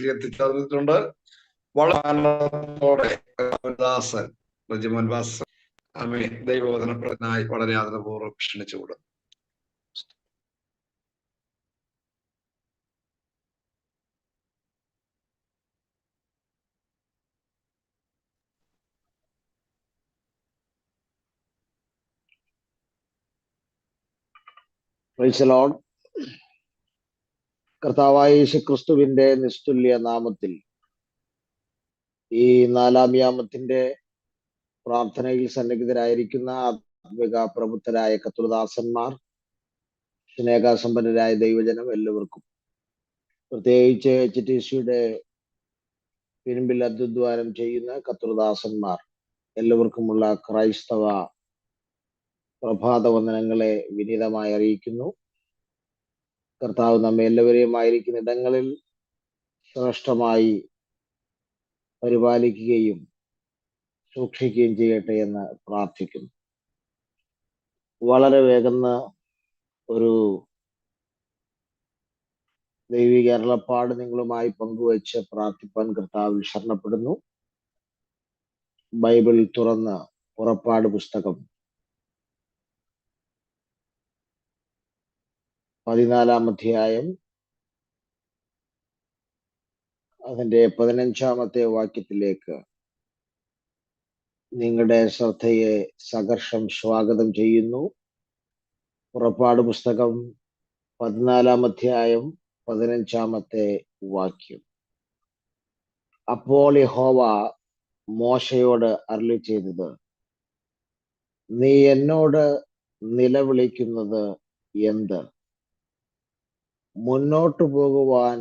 എത്തിച്ചേർന്നിട്ടുണ്ട്. വളരെ ആനന്ദത്തോടെ ദാസൻ റജിമോൻ ബാസ് അമ്മേ ദൈവവചനപ്രദനായി വളരെ ആദരപൂർവ്വം ക്ഷണിച്ചുകൊള്ളുന്നു. Praise the Lord. കർത്താവായ യേശുക്രിസ്തുവിന്റെ നിസ്തുല്യ നാമത്തിൽ ഈ 4-ാം യാമത്തിന്റെ പ്രാർത്ഥനയിൽ സന്നിഹിതരായിരിക്കുന്ന ആത്മിക പ്രബുദ്ധരായ കർത്തൃദാസന്മാർ, സ്നേഹസമ്പന്നരായ ദൈവജനം എല്ലാവർക്കും, പ്രത്യേകിച്ച് HTCയുടെ പിൻപിൽ അധ്വാനം ചെയ്യുന്ന കർത്തൃദാസന്മാർ എല്ലാവർക്കുമുള്ള ക്രൈസ്തവ പ്രഭാത വന്ദനങ്ങളെ വിനീതമായി അറിയിക്കുന്നു. കർത്താവ് നമ്മെ എല്ലാവരെയും ആയിരിക്കുന്ന ഇടങ്ങളിൽ ശ്രേഷ്ഠമായി പരിപാലിക്കുകയും സൂക്ഷിക്കുകയും ചെയ്യട്ടെ എന്ന് പ്രാർത്ഥിക്കുന്നു. വളരെ വേഗം ഒരു ദൈവിക അരുളപ്പാട് നിങ്ങളുമായി പങ്കുവച്ച് പ്രാർത്ഥിപ്പാൻ കർത്താവിൽ ശരണപ്പെടുന്നു. ബൈബിൾ തുറന്ന് പുറപ്പാട് പുസ്തകം 14-ാം അധ്യായം അതിന്റെ 15-ാമത്തെ വാക്യത്തിലേക്ക് നിങ്ങളുടെ ശ്രദ്ധയെ സഹർഷം സ്വാഗതം ചെയ്യുന്നു. പുറപ്പാട് പുസ്തകം 14-ാം അധ്യായം 15-ാമത്തെ വാക്യം. അപ്പോൾ യഹോവ മോശയോട് അരുളി ചെയ്തത്, നീ എന്നോട് നിലവിളിക്കുന്നത് എന്ത്? മുന്നോട്ടു പോകുവാൻ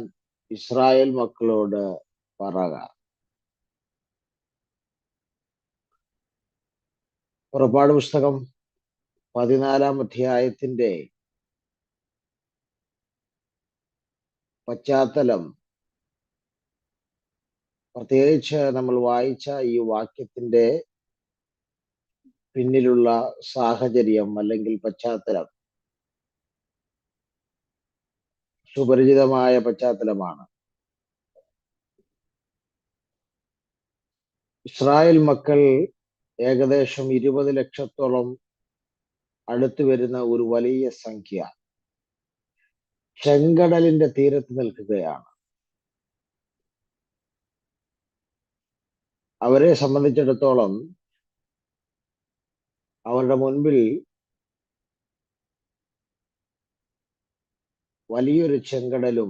ഇസ്രായേൽ മക്കളോട് പറക. പുറപ്പാട് പുസ്തകം 14-ാം അധ്യായത്തിന്റെ പശ്ചാത്തലം, പ്രത്യേകിച്ച് നമ്മൾ വായിച്ച ഈ വാക്യത്തിന്റെ പിന്നിലുള്ള സാഹചര്യം അല്ലെങ്കിൽ പശ്ചാത്തലം സുപരിചിതമായ പശ്ചാത്തലമാണ്. ഇസ്രായേൽ മക്കൾ ഏകദേശം 20 ലക്ഷത്തോളം അടുത്തു വരുന്ന ഒരു വലിയ സംഖ്യ ചെങ്കടലിന്റെ തീരത്ത് നിൽക്കുകയാണ്. അവരെ സംബന്ധിച്ചിടത്തോളം അവരുടെ മുൻപിൽ വലിയൊരു ചെങ്കടലും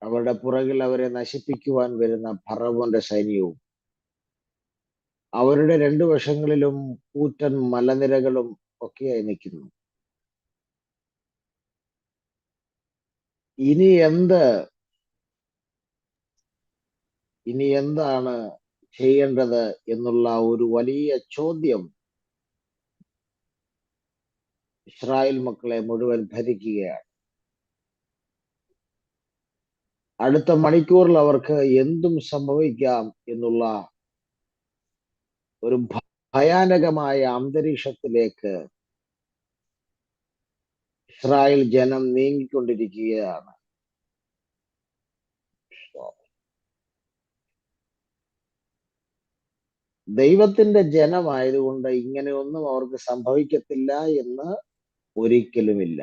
അവരുടെ പുറകിൽ അവരെ നശിപ്പിക്കുവാൻ വരുന്ന ഫറവോന്റെ സൈന്യവും, അവരുടെ 2 വശങ്ങളിലും കൂറ്റൻ മലനിരകളും ഒക്കെയായി നിൽക്കുന്നു. ഇനി എന്താണ് ചെയ്യേണ്ടത് എന്നുള്ള ഒരു വലിയ ചോദ്യം ഇസ്രായേൽ മക്കളെ മുഴുവൻ ഭരിക്കുകയാണ്. അടുത്ത മണിക്കൂറിൽ അവർക്ക് എന്തും സംഭവിക്കാം എന്നുള്ള ഒരു ഭയാനകമായ അന്തരീക്ഷത്തിലേക്ക് ഇസ്രായേൽ ജനം നീങ്ങിക്കൊണ്ടിരിക്കുകയാണ്. ദൈവത്തിന്റെ ജനമായതുകൊണ്ട് ഇങ്ങനെയൊന്നും അവർക്ക് സംഭവിക്കത്തില്ല എന്ന് ഒരിക്കലുമില്ല.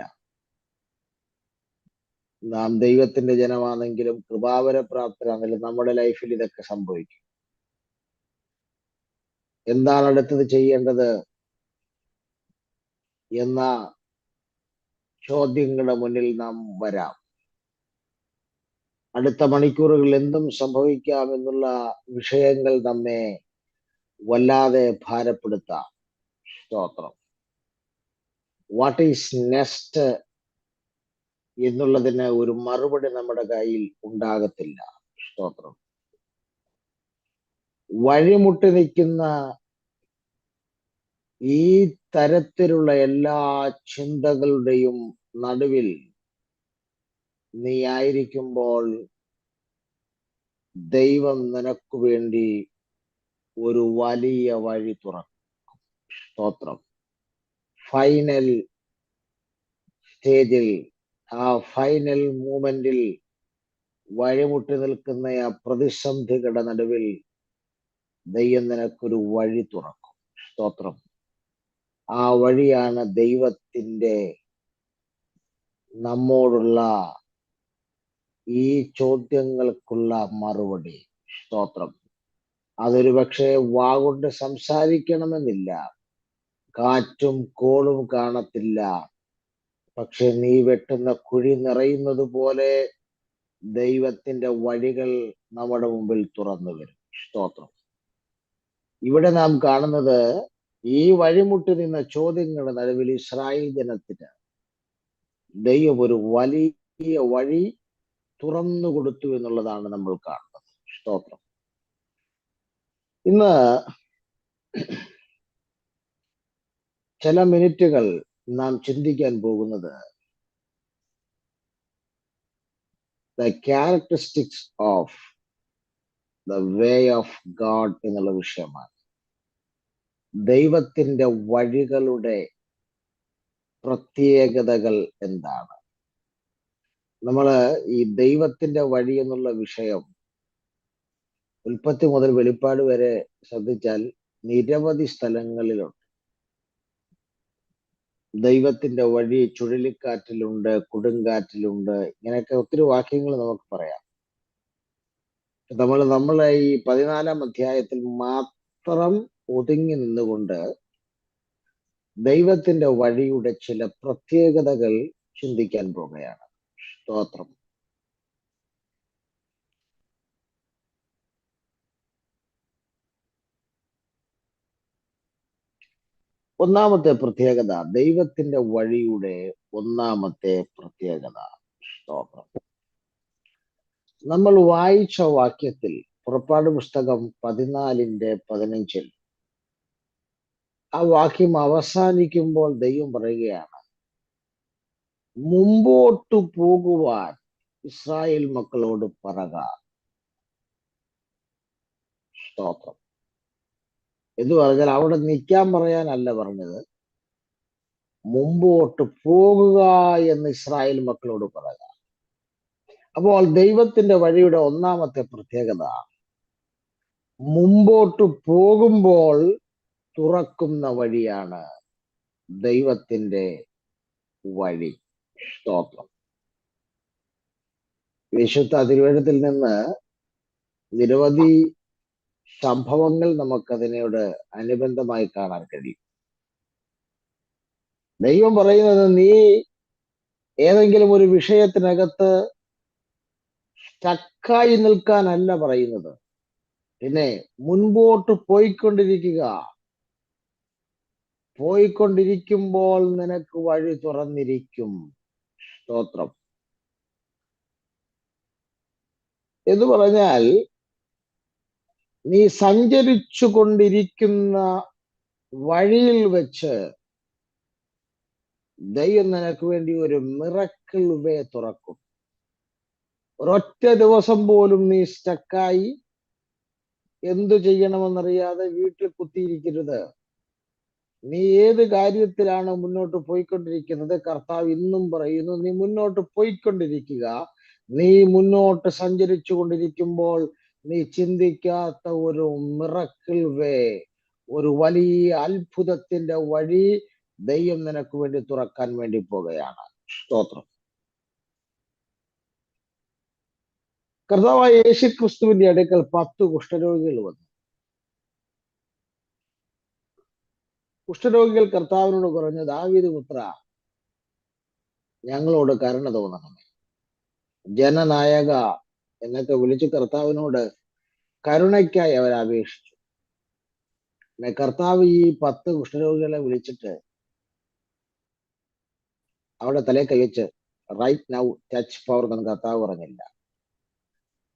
നാം ദൈവത്തിന്റെ ജനമാണെങ്കിലും കൃപാവരപ്രാപ്തരാണെങ്കിലും നമ്മുടെ ലൈഫിൽ ഇതൊക്കെ സംഭവിക്കും. എന്താണ് അടുത്തത് ചെയ്യേണ്ടത് എന്ന ചോദ്യങ്ങളുടെ മുന്നിൽ നാം വരാം. അടുത്ത മണിക്കൂറുകളിൽ എന്തും സംഭവിക്കാം എന്നുള്ള വിഷയങ്ങൾ നമ്മെ വല്ലാതെ ഭാരപ്പെടുത്താം. സ്തോത്രം. വാട്ട് ഈസ് നെക്സ്റ്റ് എന്നുള്ളതിന് ഒരു മറുപടി നമ്മുടെ കയ്യിൽ ഉണ്ടാകത്തില്ല. സ്തോത്രം. വഴിമുട്ടി നിൽക്കുന്ന ഈ തരത്തിലുള്ള എല്ലാ ചിന്തകളുടെയും നടുവിൽ നീ ആയിരിക്കുമ്പോൾ ദൈവം നിനക്ക് വേണ്ടി ഒരു വലിയ വഴി തുറക്കും. സ്തോത്രം. ഫൈനൽ സ്റ്റേജിൽ ആ ഫൈനൽ മൂമെന്റിൽ വഴിമുട്ടി നിൽക്കുന്ന ആ പ്രതിസന്ധികളുടെ നടുവിൽ ദൈവം നിനക്കൊരു വഴി തുറക്കും. സ്തോത്രം. ആ വഴിയാണ് ദൈവത്തിന്റെ നമ്മോടുള്ള ഈ ചോദ്യങ്ങൾക്കുള്ള മറുപടി. സ്തോത്രം. അതൊരു പക്ഷേ വാഗൊണ്ട് സംസാരിക്കണമെന്നില്ല, കാറ്റും കോളും കാണത്തില്ല. പക്ഷെ നീ വെട്ടുന്ന കുഴി നിറയുന്നത് പോലെ ദൈവത്തിന്റെ വഴികൾ നമ്മുടെ മുമ്പിൽ തുറന്നു വരും. സ്തോത്രം. ഇവിടെ നാം കാണുന്നത് ഈ വഴിമുട്ടി നിന്ന ചോദ്യങ്ങളുടെ നടുവിൽ ഇസ്രായേൽ ജനത്തിന് ദൈവം ഒരു വലിയ വഴി തുറന്നു കൊടുത്തു എന്നുള്ളതാണ് നമ്മൾ കാണുന്നത്. സ്തോത്രം. ഇന്ന് ചില മിനിറ്റുകൾ നാം ചിന്തിക്കാൻ പോകുന്നത് the characteristics of the way of God എന്നുള്ള വിഷയമാണ്. ദൈവത്തിന്റെ വഴികളുടെ പ്രത്യേകതകൾ എന്താണ്? നമ്മള് ഈ ദൈവത്തിന്റെ വഴി എന്നുള്ള വിഷയം ഉൽപ്പത്തി മുതൽ വെളിപ്പാട് വരെ ശ്രദ്ധിച്ചാൽ നിരവധി സ്ഥലങ്ങളിലുണ്ട്. ദൈവത്തിന്റെ വഴി ചുഴലിക്കാറ്റിലുണ്ട്, കൊടുങ്കാറ്റിലുണ്ട്, ഇങ്ങനെയൊക്കെ ഒത്തിരി വാക്യങ്ങൾ നമുക്ക് പറയാം. നമ്മളെ ഈ 14-ാം അധ്യായത്തിൽ മാത്രം ഒതുങ്ങി നിന്നുകൊണ്ട് ദൈവത്തിന്റെ വഴിയുടെ ചില പ്രത്യേകതകൾ ചിന്തിക്കാൻ പോകുകയാണ്. സ്തോത്രം. ഒന്നാമത്തെ പ്രത്യേകത, ദൈവത്തിന്റെ വഴിയുടെ ഒന്നാമത്തെ പ്രത്യേകത. സ്തോത്രം. നമ്മൾ വായിച്ച വാക്യത്തിൽ പുറപ്പാട് പുസ്തകം 14:15 ആ വാക്യം അവസാനിക്കുമ്പോൾ ദൈവം പറയുകയാണ്, മുമ്പോട്ടു പോകുവാൻ ഇസ്രായേൽ മക്കളോട് പറക. സ്തോത്രം. എന്ന് പറഞ്ഞാൽ അവിടെ നിൽക്കാൻ പറയാനല്ല പറഞ്ഞത്, മുമ്പോട്ട് പോകുക എന്ന് ഇസ്രായേൽ മക്കളോട് പറക. അപ്പോൾ ദൈവത്തിന്റെ വഴിയുടെ ഒന്നാമത്തെ പ്രത്യേകത, മുമ്പോട്ട് പോകുമ്പോൾ തുറക്കുന്ന വഴിയാണ് ദൈവത്തിന്റെ വഴി. സ്തോത്രം. വിശുദ്ധ തിരുവചനത്തിൽ നിന്ന് നിരവധി സംഭവങ്ങൾ നമുക്കതിനോട് അനുബന്ധമായി കാണാൻ കഴിയും. ദൈവം പറയുന്നത്, നീ ഏതെങ്കിലും ഒരു വിഷയത്തിനകത്ത് സ്റ്റക്കായി നിൽക്കാനല്ല പറയുന്നത്, പിന്നെ മുൻപോട്ട് പോയിക്കൊണ്ടിരിക്കുക. പോയിക്കൊണ്ടിരിക്കുമ്പോൾ നിനക്ക് വഴി തുറന്നിരിക്കും. സ്തോത്രം. എന്ന് പറഞ്ഞാൽ നീ സഞ്ചരിച്ചു കൊണ്ടിരിക്കുന്ന വഴിയിൽ വെച്ച് ദൈവം നിനക്ക് വേണ്ടി ഒരു മിറക്കിൾ വേ തുറക്കും. ഒരൊറ്റ ദിവസം പോലും നീ സ്റ്റക്കായി എന്തു ചെയ്യണമെന്നറിയാതെ വീട്ടിൽ കുത്തിയിരിക്കരുത്. നീ ഏത് കാര്യത്തിലാണ് മുന്നോട്ട് പോയിക്കൊണ്ടിരിക്കുന്നത്, കർത്താവ് ഇന്നും പറയുന്നു, നീ മുന്നോട്ട് പോയിക്കൊണ്ടിരിക്കുക. നീ മുന്നോട്ട് സഞ്ചരിച്ചു കൊണ്ടിരിക്കുമ്പോൾ നീ ചിന്തിക്കാത്ത ഒരു മിറക്കിൾ വേ, ഒരു വലിയ അത്ഭുതത്തിന്റെ വഴി ദൈവം നിനക്ക് വേണ്ടി തുറക്കാൻ വേണ്ടി പോകുകയാണ്. സ്തോത്രം. കർത്താവായ യേശു ക്രിസ്തുവിന്റെ അടുക്കൽ 10 കുഷ്ഠരോഗികൾ വന്നു. കുഷ്ഠരോഗികൾ കർത്താവിനോട് പറഞ്ഞു, ദാവീദ് പുത്ര, ഞങ്ങളോട് കരുണ തോന്നണമേ. ജനനായക എന്നൊക്കെ വിളിച്ച് കർത്താവിനോട് കരുണയ്ക്കായി അവർ അപേക്ഷിച്ചു. കർത്താവ് ഈ 10 കുഷ്ഠരോഗികളെ വിളിച്ചിട്ട് അവിടെ തലേ കൈവച്ച് റൈറ്റ് നൗ ടച്ച് പവർ എന്ന് കർത്താവ് പറഞ്ഞില്ല.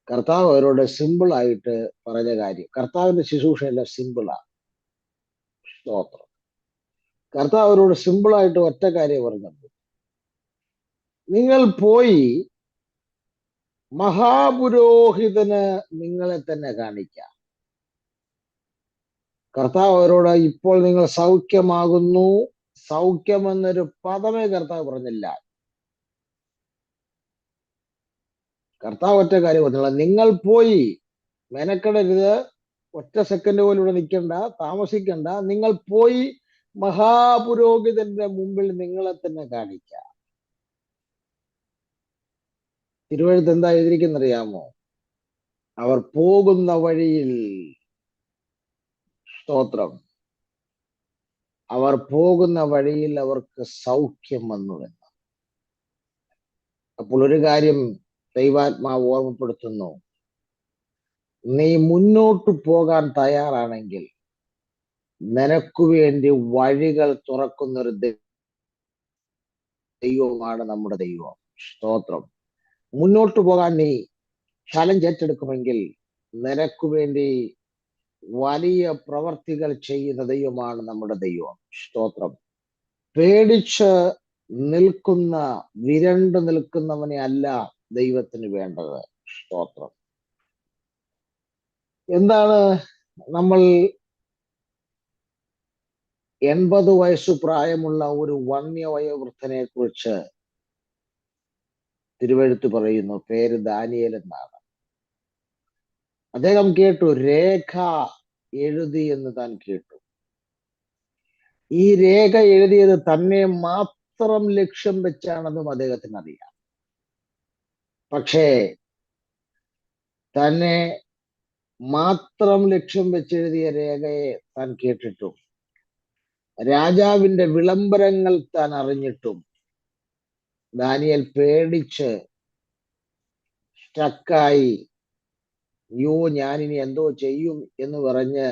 കർത്താവ് അവരോട് സിമ്പിൾ ആയിട്ട് പറഞ്ഞ കാര്യം, കർത്താവിന്റെ ശുശ്രൂഷയെല്ലാം സിമ്പിളാണ്. സ്തോത്രം. കർത്താവ് അവരോട് സിമ്പിളായിട്ട് ഒറ്റ കാര്യം പറഞ്ഞത്, നിങ്ങൾ പോയി മഹാപുരോഹിതന് നിങ്ങളെ തന്നെ കാണിക്കാം. കർത്താവ് അവരോട് ഇപ്പോൾ നിങ്ങൾ സൗഖ്യമാകുന്നു, സൗഖ്യം എന്നൊരു പദമേ കർത്താവ് പറഞ്ഞില്ല. കർത്താവ് ഒറ്റ കാര്യം പറഞ്ഞുള്ള, നിങ്ങൾ പോയി മെനക്കെടരുത്, ഒറ്റ സെക്കൻഡ് പോലും ഇവിടെ നിൽക്കണ്ട, താമസിക്കണ്ട, നിങ്ങൾ പോയി മഹാപുരോഹിതന്റെ മുമ്പിൽ നിങ്ങളെ തന്നെ കാണിക്കുക. തിരുവഴുത്ത് എന്താ എഴുതിയിരിക്കുന്നറിയാമോ? അവർ പോകുന്ന വഴിയിൽ, സ്തോത്രം, അവർ പോകുന്ന വഴിയിൽ അവർക്ക് സൗഖ്യം വന്നു എന്ന്. അപ്പോൾ ഒരു കാര്യം ദൈവാത്മാവ് ഓർമ്മപ്പെടുത്തുന്നു, നീ മുന്നോട്ട് പോകാൻ തയ്യാറാണെങ്കിൽ നിനക്ക് വേണ്ടി വഴികൾ തുറക്കുന്നൊരു ദൈവമാണ് നമ്മുടെ ദൈവം. സ്തോത്രം. മുന്നോട്ട് പോകാൻ നീ ചലഞ്ച് ഏറ്റെടുക്കുമെങ്കിൽ നിനക്ക് വേണ്ടി വലിയ പ്രവർത്തികൾ ചെയ്യുന്ന ദൈവമാണ് നമ്മുടെ ദൈവം. സ്തോത്രം. പേടിച്ച് നിൽക്കുന്ന, വിരണ്ടു നിൽക്കുന്നവനെ അല്ല ദൈവത്തിന് വേണ്ടത്. സ്തോത്രം. എന്താണ് നമ്മൾ 80 വയസ്സ് പ്രായമുള്ള ഒരു വന്യവയോവൃദ്ധനെ കുറിച്ച് തിരുവെഴുത്ത് പറയുന്നു, പേര് ദാനിയേൽ എന്നാണ്. അദ്ദേഹം കേട്ടു, രേഖ എഴുതി എന്ന് താൻ കേട്ടു. ഈ രേഖ എഴുതിയത് തന്നെ മാത്രം ലക്ഷ്യം വെച്ചാണെന്നും അദ്ദേഹത്തിന് അറിയാം. പക്ഷേ തന്നെ മാത്രം ലക്ഷ്യം വെച്ചെഴുതിയ രേഖയെ താൻ കേട്ടിട്ടും, രാജാവിന്റെ വിളംബരങ്ങൾ താൻ അറിഞ്ഞിട്ടും ദാനിയേൽ പേടിച്ച് സ്റ്റക്കായി, യോ ഞാനിനി എന്തോ ചെയ്യും എന്ന് പറഞ്ഞ്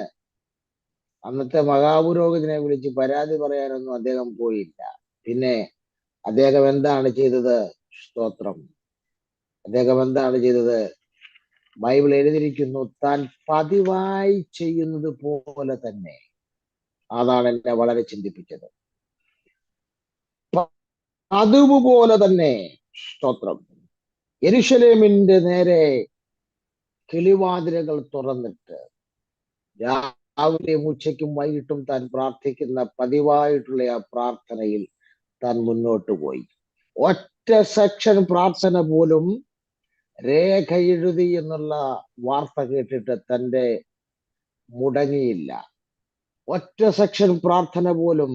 അന്നത്തെ മഹാപുരോഹിതനെ വിളിച്ച് പരാതി പറയാനൊന്നും അദ്ദേഹം പോയില്ല. പിന്നെ അദ്ദേഹം എന്താണ് ചെയ്തത്? സ്തോത്രം. അദ്ദേഹം എന്താണ് ചെയ്തത്? ബൈബിൾ എഴുതിയിരിക്കുന്നു, താൻ പതിവായി ചെയ്യുന്നത് പോലെ തന്നെ. അതാണ് എന്നെ വളരെ ചിന്തിപ്പിച്ചത്. അതുപോലെ തന്നെ, സ്തോത്രം, യെരൂശലേമിന്റെ നേരെ കിളിവാതിലുകൾ തുറന്നിട്ട് രാവിലെയും ഉച്ചയ്ക്കും വൈകിട്ടും താൻ പ്രാർത്ഥിക്കുന്ന പതിവായിട്ടുള്ള ആ പ്രാർത്ഥനയിൽ താൻ മുന്നോട്ട് പോയി. ഒറ്റ സെക്ഷൻ പ്രാർത്ഥന പോലും രേഖ എഴുതി എന്നുള്ള വാർത്ത കേട്ടിട്ട് തൻ്റെ മുടങ്ങിയില്ല. ഒറ്റ സെക്ഷൻ പ്രാർത്ഥന പോലും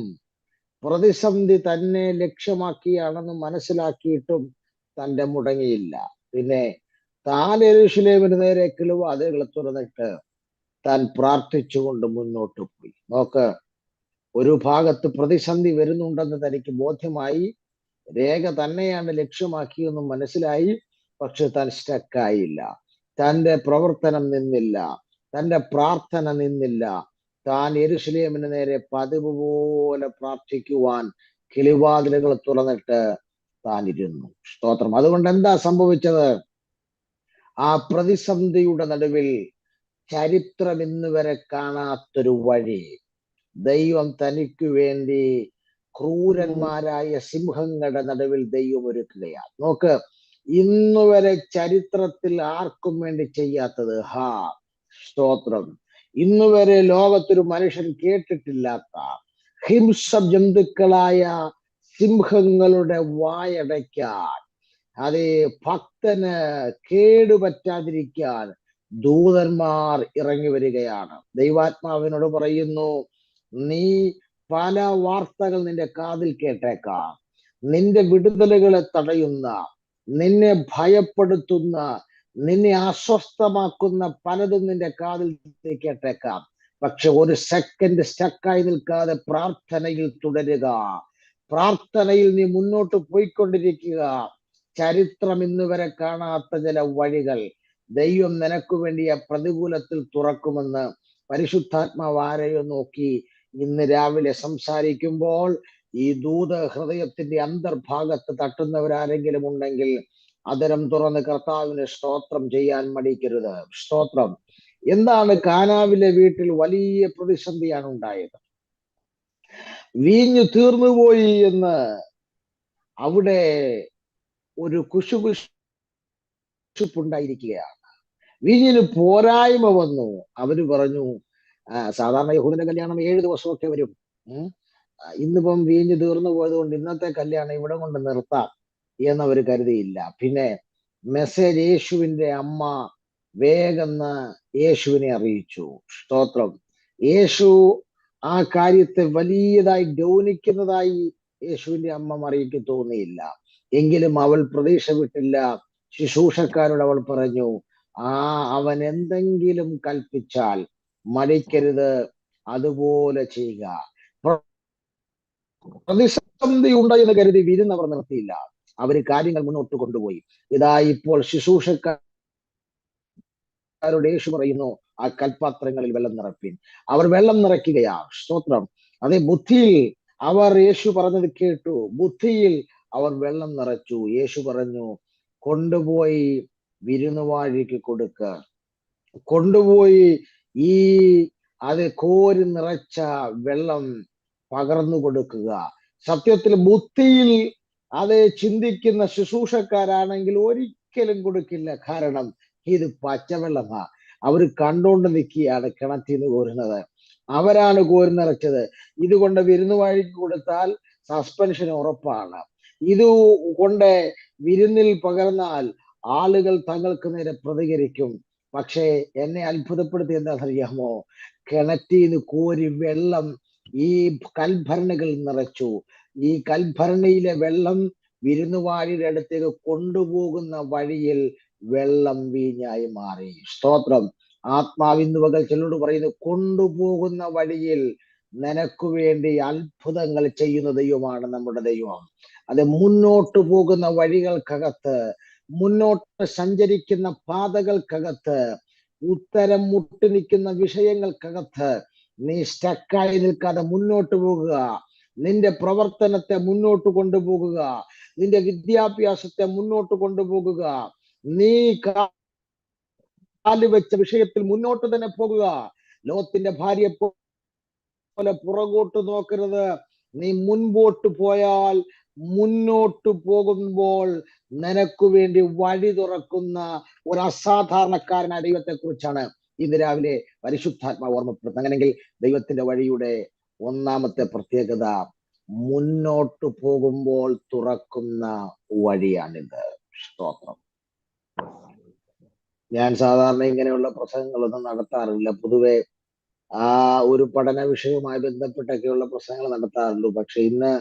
പ്രതിസന്ധി തന്നെ ലക്ഷ്യമാക്കിയാണെന്ന് മനസ്സിലാക്കിയിട്ടും തൻ്റെ മുടങ്ങിയില്ല. പിന്നെ താൻ യെരൂശലേമിന് നേരെ കിളിവാതിലുകൾ തുറന്നിട്ട് താൻ പ്രാർത്ഥിച്ചുകൊണ്ട് മുന്നോട്ട് പോയി. നോക്ക്, ഒരു ഭാഗത്ത് പ്രതിസന്ധി വരുന്നുണ്ടെന്ന് തനിക്ക് ബോധ്യമായി, രേഖ തന്നെയാണ് ലക്ഷ്യമാക്കിയെന്നും മനസ്സിലായി. പക്ഷെ താൻ സ്റ്റക്കായില്ല, തൻ്റെ പ്രവർത്തനം നിന്നില്ല, തൻ്റെ പ്രാർത്ഥന നിന്നില്ല. താൻ യെരൂശലേമിന് നേരെ പതിവ് പോലെ പ്രാർത്ഥിക്കുവാൻ കിളിവാതിലുകൾ തുറന്നിട്ട് താൻ ഇരുന്നു. സ്തോത്രം. അതുകൊണ്ട് എന്താ സംഭവിച്ചത്? ആ പ്രതിസന്ധിയുടെ നടുവിൽ ചരിത്രം ഇന്ന് വരെ കാണാത്തൊരു വഴി ദൈവം തനിക്ക് വേണ്ടി ക്രൂരന്മാരായ സിംഹങ്ങളുടെ നടുവിൽ ദൈവം ഒരുക്കുകയാണ്. നോക്ക്, ഇന്നുവരെ ചരിത്രത്തിൽ ആർക്കും വേണ്ടി ചെയ്യാത്തത്, സ്തോത്രം, ഇന്നുവരെ ലോകത്തൊരു മനുഷ്യൻ കേട്ടിട്ടില്ലാത്ത ഹിംസ ജന്തുക്കളായ സിംഹങ്ങളുടെ വായടയ്ക്കാൻ, അതേ ഭക്തന് കേടുപറ്റാതിരിക്കാൻ ദൂതന്മാർ ഇറങ്ങി വരികയാണ്. ദൈവാത്മാവിനോട് പറയുന്നു, നീ പല വാർത്തകൾ നിന്റെ കാതിൽ കേട്ടേക്കാം. നിന്റെ വിടുതലുകളെ തടയുന്ന, നിന്നെ ഭയപ്പെടുത്തുന്ന, നിന്നെ അസ്വസ്ഥമാക്കുന്ന പലതും നിന്റെ കാതിൽ കേട്ടേക്കാം. പക്ഷെ ഒരു സെക്കൻഡ് സ്റ്റക്കായി നിൽക്കാതെ പ്രാർത്ഥനയിൽ തുടരുക. പ്രാർത്ഥനയിൽ നീ മുന്നോട്ട് പോയിക്കൊണ്ടിരിക്കുക. ചരിത്രം ഇന്ന് വരെ കാണാത്ത ചില വഴികൾ ദൈവം നിനക്ക് വേണ്ടിയ പ്രതികൂലത്തിൽ തുറക്കുമെന്ന് പരിശുദ്ധാത്മാവ് ആരെയോ നോക്കി ഇന്ന് രാവിലെ സംസാരിക്കുമ്പോൾ ഈ ദൂത ഹൃദയത്തിന്റെ അന്തർഭാഗത്ത് തട്ടുന്നവരാരെങ്കിലും ഉണ്ടെങ്കിൽ അതരം തുറന്ന് കർത്താവിന് സ്തോത്രം ചെയ്യാൻ മടിക്കരുത്. സ്തോത്രം. എന്താണ് കാനാവിലെ വീട്ടിൽ വലിയ പ്രതിസന്ധിയാണ് ഉണ്ടായത്. വീഞ്ഞു തീർന്നുപോയി എന്ന് അവിടെ ഒരു കുശുകുശുപ്പുണ്ടായിരിക്കുകയാണ്. വീഞ്ഞിന് പോരായ്മ വന്നു. അവര് പറഞ്ഞു, സാധാരണ യഹൂദന്റെ കല്യാണം 7 ദിവസമൊക്കെ വരും. ഇന്നിപ്പം വീഞ്ഞ് തീർന്നു പോയത് കൊണ്ട് ഇന്നത്തെ കല്യാണം ഇവിടെ കൊണ്ട് നിർത്താം എന്നവർ കരുതിയില്ല. പിന്നെ മെസ്സേജ് യേശുവിന്റെ അമ്മ വേഗം യേശുവിനെ അറിയിച്ചു. സ്തോത്രം. യേശു ആ കാര്യത്തെ വലിയതായി ഗൗനിക്കുന്നതായി യേശുവിന്റെ അമ്മ മറിയയ്ക്ക് തോന്നിയില്ല. എങ്കിലും അവൾ പ്രതീക്ഷ വിട്ടില്ല. ശുശ്രൂഷക്കാരോട് അവൾ പറഞ്ഞു, അവൻ എന്തെങ്കിലും കൽപ്പിച്ചാൽ മടിക്കരുത്, അതുപോലെ ചെയ്യുക. പ്രതിസന്ധി ഉണ്ട് എന്ന് കരുതി വിരുന്ന് അവർ നിർത്തിയില്ല. അവര് കാര്യങ്ങൾ മുന്നോട്ട് കൊണ്ടുപോയി. ഇതാ ഇപ്പോൾ ശുശ്രൂഷക്കാരോട് യേശു പറയുന്നു, ആ കൽപാത്രങ്ങളിൽ വെള്ളം നിറപ്പിൻ. അവർ വെള്ളം നിറയ്ക്കുകയാ. സ്തോത്രം. അതേ ബുദ്ധിയിൽ അവർ യേശു പറഞ്ഞത് കേട്ടു. ബുദ്ധിയിൽ അവർ വെള്ളം നിറച്ചു. യേശു പറഞ്ഞു, കൊണ്ടുപോയി വിരുന്നുവാഴിക്ക് കൊടുക്ക. കൊണ്ടുപോയി ഈ കോരി നിറച്ച വെള്ളം പകർന്നു കൊടുക്കുക. സത്യത്തിൽ ബുദ്ധിയിൽ ചിന്തിക്കുന്ന ശുശ്രൂഷക്കാരാണെങ്കിൽ ഒരിക്കലും കൊടുക്കില്ല. കാരണം ഇത് പച്ചവെള്ളമാ. അവര് കണ്ടോണ്ട് നിൽക്കുകയാണ് കിണറ്റിൽ നിന്ന് കോരുന്നത്. അവരാണ് കോരി നിറച്ചത്. ഇതുകൊണ്ട് വിരുന്നുവാഴിക്ക് കൊടുത്താൽ സസ്പെൻഷൻ ഉറപ്പാണ്. ഇത് കൊണ്ട് വിരുന്നിൽ പകർന്നാൽ ആളുകൾ തങ്ങൾക്ക് നേരെ പ്രതികരിക്കും. പക്ഷേ എന്നെ അത്ഭുതപ്പെടുത്തി എന്താണെന്നറിയാമോ? കിണറ്റിൽ നിന്ന് കോരി വെള്ളം ഈ കൽഭരണികൾ നിറച്ചു. ഈ കൽഭരണിയിലെ വെള്ളം വിരുന്നുവാഴിയുടെ അടുത്തേക്ക് കൊണ്ടുപോകുന്ന വഴിയിൽ വെള്ളം വീഞ്ഞായി മാറി. സ്തോത്രം. ആത്മാവിന്ന് പകൽ ചിലരോട് പറയുന്നു, കൊണ്ടുപോകുന്ന വഴിയിൽ നിനക്ക് വേണ്ടി അത്ഭുതങ്ങൾ ചെയ്യുന്ന ദൈവമാണ് നമ്മുടെ ദൈവം. അത് മുന്നോട്ട് പോകുന്ന വഴികൾക്കകത്ത്, മുന്നോട്ട് സഞ്ചരിക്കുന്ന പാതകൾക്കകത്ത്, ഉത്തരം മുട്ടി നിൽക്കുന്ന വിഷയങ്ങൾക്കകത്ത് നീ സ്റ്റക്കായി നിൽക്കാതെ മുന്നോട്ട് പോകുക. നിന്റെ പ്രവർത്തനത്തെ മുന്നോട്ട് കൊണ്ടുപോകുക. നിന്റെ വിദ്യാഭ്യാസത്തെ മുന്നോട്ട് കൊണ്ടുപോകുക. നീ കാല് വെച്ച വിഷയത്തിൽ മുന്നോട്ട് തന്നെ പോകുക. ലോത്തിന്റെ ഭാര്യയെ പോലെ പുറകോട്ട് നോക്കരുത്. നീ മുൻപോട്ട് പോയാൽ, മുന്നോട്ട് പോകുമ്പോൾ നിനക്ക് വേണ്ടി വഴി തുറക്കുന്ന ഒരു അസാധാരണക്കാരനായ ദൈവത്തെ കുറിച്ചാണ് ഇന്ന് രാവിലെ പരിശുദ്ധാത്മാവ് ഓർമ്മപ്പെടുത്തുന്നത്. അങ്ങനെയെങ്കിൽ ദൈവത്തിന്റെ വഴിയുടെ ഒന്നാമത്തെ പ്രത്യേകത, മുന്നോട്ട് പോകുമ്പോൾ തുറക്കുന്ന വഴിയാണിത്. സ്തോത്രം. ഞാൻ സാധാരണ ഇങ്ങനെയുള്ള പ്രസംഗങ്ങളൊന്നും നടത്താറില്ല. പൊതുവെ ഒരു പഠന വിഷയവുമായി ബന്ധപ്പെട്ടൊക്കെയുള്ള പ്രസംഗങ്ങൾ നടത്താറുള്ളൂ. പക്ഷെ ഇന്ന്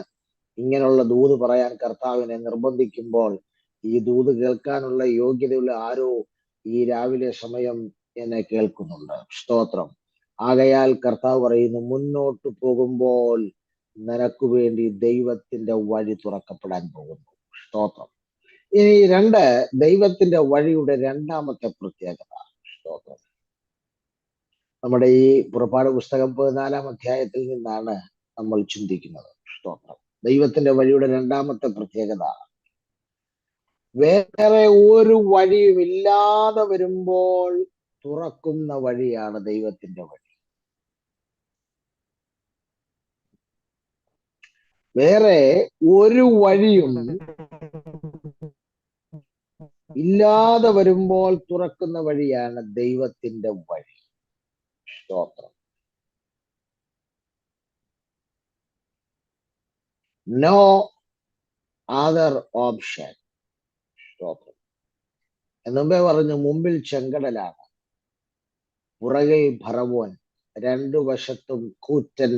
ഇങ്ങനെയുള്ള ദൂത് പറയാൻ കർത്താവിനെ നിർബന്ധിക്കുമ്പോൾ ഈ ദൂത് കേൾക്കാനുള്ള യോഗ്യതയുള്ള ആരോ ഈ രാവിലെ സമയം എന്നെ കേൾക്കുന്നുണ്ട്. സ്തോത്രം. ആകയാൽ കർത്താവ് പറയുന്നു, മുന്നോട്ട് പോകുമ്പോൾ നിനക്ക് വേണ്ടി ദൈവത്തിന്റെ വഴി തുറക്കപ്പെടാൻ പോകുന്നു. സ്തോത്രം. ഇനി ദൈവത്തിന്റെ വഴിയുടെ രണ്ടാമത്തെ പ്രത്യേകത. സ്തോത്രം. നമ്മുടെ ഈ പുറപ്പാട് പുസ്തകം 14-ാം അധ്യായത്തിൽ നിന്നാണ് നമ്മൾ ചിന്തിക്കുന്നത്. സ്തോത്രം. ദൈവത്തിന്റെ വഴിയുടെ രണ്ടാമത്തെ പ്രത്യേകത, വേറെ ഒരു വഴിയും ഇല്ലാതെ വരുമ്പോൾ തുറക്കുന്ന വഴിയാണ് ദൈവത്തിന്റെ വഴി. വേറെ ഒരു വഴിയും ഇല്ലാതെ വരുമ്പോൾ തുറക്കുന്ന വഴിയാണ് ദൈവത്തിന്റെ വഴി. സ്തോത്രം. No other option. സ്തോത്രം. എന്നുമ്പേ പറഞ്ഞു, മുമ്പിൽ ചെങ്കടലാണ്, പുറകിൽ ഭറവോൻ, രണ്ടു വശത്തും കൂറ്റൻ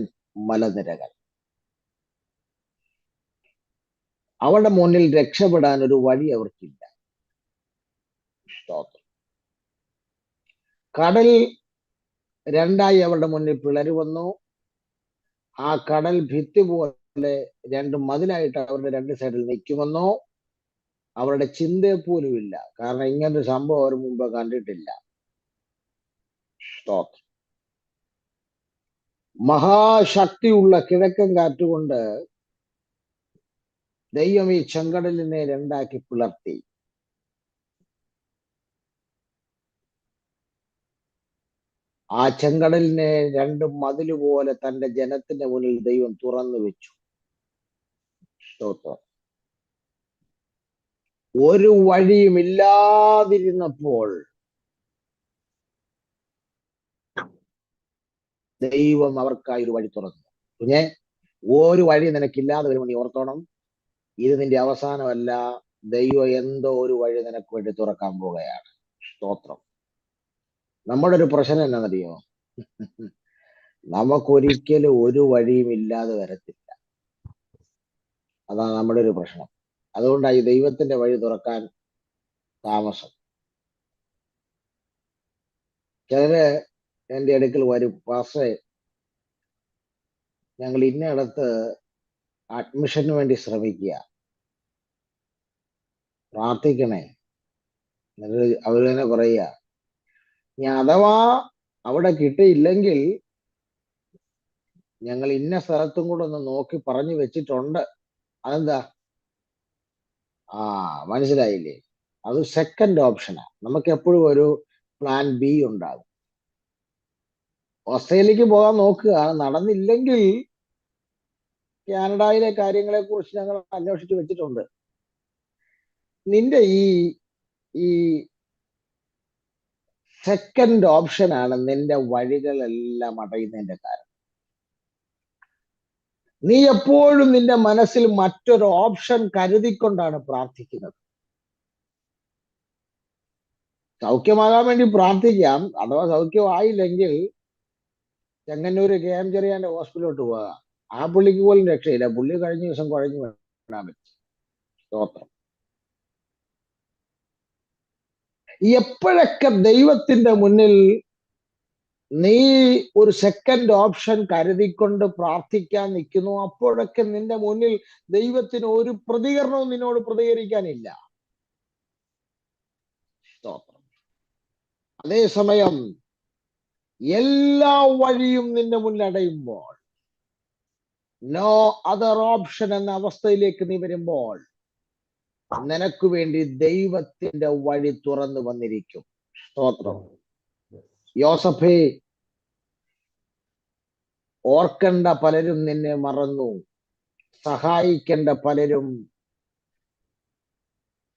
മലനിരകൾ. അവരുടെ മുന്നിൽ രക്ഷപ്പെടാൻ ഒരു വഴി അവർക്കില്ല. സ്തോത്രം. കടൽ രണ്ടായി അവരുടെ മുന്നിൽ പിളരി വന്നു. ആ കടൽ ഭിത്തി പോലെ രണ്ട് മതിലായിട്ട് അവരുടെ രണ്ട് സൈഡിൽ നിൽക്കുമെന്നോ അവരുടെ ചിന്തയെ പോലും ഇല്ല. കാരണം ഇങ്ങനൊരു സംഭവം അവർ മുമ്പ് കണ്ടിട്ടില്ല. സ്തോത്രം. മഹാശക്തിയുള്ള കിഴക്കൻ കാറ്റുകൊണ്ട് ദൈവം ഈ ചെങ്കടലിനെ രണ്ടാക്കി പിളർത്തി. ആ ചെങ്കടലിനെ രണ്ട് മതില് പോലെ തന്റെ ജനത്തിന്റെ മുന്നിൽ ദൈവം തുറന്നു വെച്ചു. സ്തോത്രം. ഒരു വഴിയും ഇല്ലാതിരുന്നപ്പോൾ ദൈവം അവർക്കായി ഒരു വഴി തുറന്നു. കുഞ്ഞെ, ഒരു വഴി നിനക്കില്ലാതെ വരുമ്പോൾ നീ ഓർത്തോണം, ഇത് നിന്റെ അവസാനമല്ല, ദൈവം എന്തോ ഒരു വഴി നിനക്ക് വേണ്ടി തുറക്കാൻ പോവുകയാണ്. സ്തോത്രം. നമ്മുടെ ഒരു പ്രശ്നം എന്നാണെന്നറിയോ? നമുക്കൊരിക്കലും ഒരു വഴിയും ഇല്ലാതെ വരത്തില്ല. അതാണ് നമ്മുടെ ഒരു പ്രശ്നം. അതുകൊണ്ടാണ് ഈ ദൈവത്തിന്റെ വഴി തുറക്കാൻ താമസം. ചിലര് എന്റെ അടുക്കൽ വരും, പാസ്റ്ററെ ഞങ്ങൾ ഇന്നയിടത്ത് അഡ്മിഷന് വേണ്ടി ശ്രമിക്കുക, പ്രാർത്ഥിക്കണേ. അവർ തന്നെ പറയുക, ഞാൻ അഥവാ അവിടെ കിട്ടിയില്ലെങ്കിൽ ഞങ്ങൾ ഇന്ന സ്ഥലത്തും കൂടെ ഒന്ന് നോക്കി പറഞ്ഞു വെച്ചിട്ടുണ്ട്. അതെന്താ? മനസ്സിലായില്ലേ? അത് സെക്കൻഡ് ഓപ്ഷനാ. നമുക്ക് എപ്പോഴും ഒരു പ്ലാൻ ബി ഉണ്ടാകും. ഓസ്ട്രേലിയക്ക് പോകാൻ നോക്കുക, നടന്നില്ലെങ്കിൽ കാനഡയിലെ കാര്യങ്ങളെ കുറിച്ച് ഞങ്ങൾ അന്വേഷിച്ച് വെച്ചിട്ടുണ്ട്. നിന്റെ ഈ സെക്കൻഡ് ഓപ്ഷനാണ് നിന്റെ വഴികളെല്ലാം അടയുന്നതിന്റെ കാരണം. നീ എപ്പോഴും നിന്റെ മനസ്സിൽ മറ്റൊരു ഓപ്ഷൻ കരുതിക്കൊണ്ടാണ് പ്രാർത്ഥിക്കുന്നത്. സൗഖ്യമാകാൻ വേണ്ടി പ്രാർത്ഥിക്കാം. അഥവാ സൗഖ്യമായില്ലെങ്കിൽ ചെങ്ങന്നൂര് KM ചെറിയാന്റെ ഹോസ്പിറ്റലിലോട്ട് പോവുക. ആ പുള്ളിക്ക് പോലും രക്ഷയില്ല. പുള്ളി കഴിഞ്ഞ ദിവസം കുഴഞ്ഞു വീണാൻ പറ്റി. സ്തോത്രം. എപ്പോഴൊക്കെ ദൈവത്തിന്റെ മുന്നിൽ നീ ഒരു സെക്കൻഡ് ഓപ്ഷൻ കരുതിക്കൊണ്ട് പ്രാർത്ഥിക്കാൻ നിൽക്കുന്നു, അപ്പോഴൊക്കെ നിന്റെ മുന്നിൽ ദൈവത്തിന് ഒരു പ്രതികരണവും നിന്നോട് പ്രതികരിക്കാനില്ല. സ്തോത്രം. അതേസമയം എല്ലാ വഴിയും നിന്റെ മുന്നിൽ അടയുമ്പോൾ, നോ അതർ ഓപ്ഷൻ എന്ന അവസ്ഥയിലേക്ക് നീ വരുമ്പോൾ, നിനക്ക് വേണ്ടി ദൈവത്തിന്റെ വഴി തുറന്നു വന്നിരിക്കും. സ്തോത്രം. യോസഫേ, ഓർക്കേണ്ട പലരും നിന്നെ മറന്നു, സഹായിക്കേണ്ട പലരും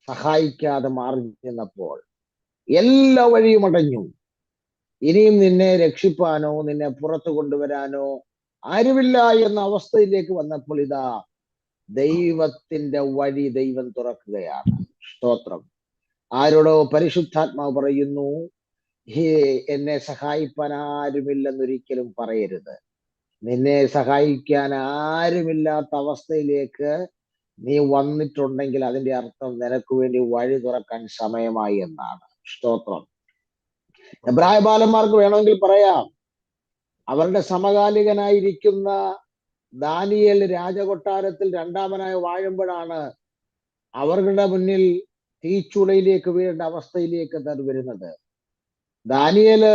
സഹായിക്കാതെ മാറി നിന്നപ്പോൾ എല്ലാ വഴിയും അടഞ്ഞു. ഇനിയും നിന്നെ രക്ഷിപ്പാനോ നിന്നെ പുറത്തു കൊണ്ടുവരാനോ ആരുമില്ല എന്ന അവസ്ഥയിലേക്ക് വന്നപ്പോൾ ഇതാ ദൈവത്തിന്റെ വഴി ദൈവം തുറക്കുകയാണ്. സ്തോത്രം. ആരോടോ പരിശുദ്ധാത്മാവ് പറയുന്നു, എന്നെ സഹായിപ്പാൻ ആരുമില്ലെന്നൊരിക്കലും പറയരുത്. നിന്നെ സഹായിക്കാൻ ആരുമില്ലാത്ത അവസ്ഥയിലേക്ക് നീ വന്നിട്ടുണ്ടെങ്കിൽ അതിന്റെ അർത്ഥം നിനക്ക് വേണ്ടി വഴി തുറക്കാൻ സമയമായി എന്നാണ്. സ്തോത്രം. എബ്രായ ബാലന്മാർക്ക് വേണമെങ്കിൽ പറയാം, അവരുടെ സമകാലികനായിരിക്കുന്ന ദാനിയേൽ രാജകൊട്ടാരത്തിൽ രണ്ടാമനായി വാഴുമ്പോഴാണ് അവരുടെ മുന്നിൽ തീച്ചുളയിലേക്ക് വീഴേണ്ട അവസ്ഥയിലേക്ക് വരുന്നത്. ദാനിയേല്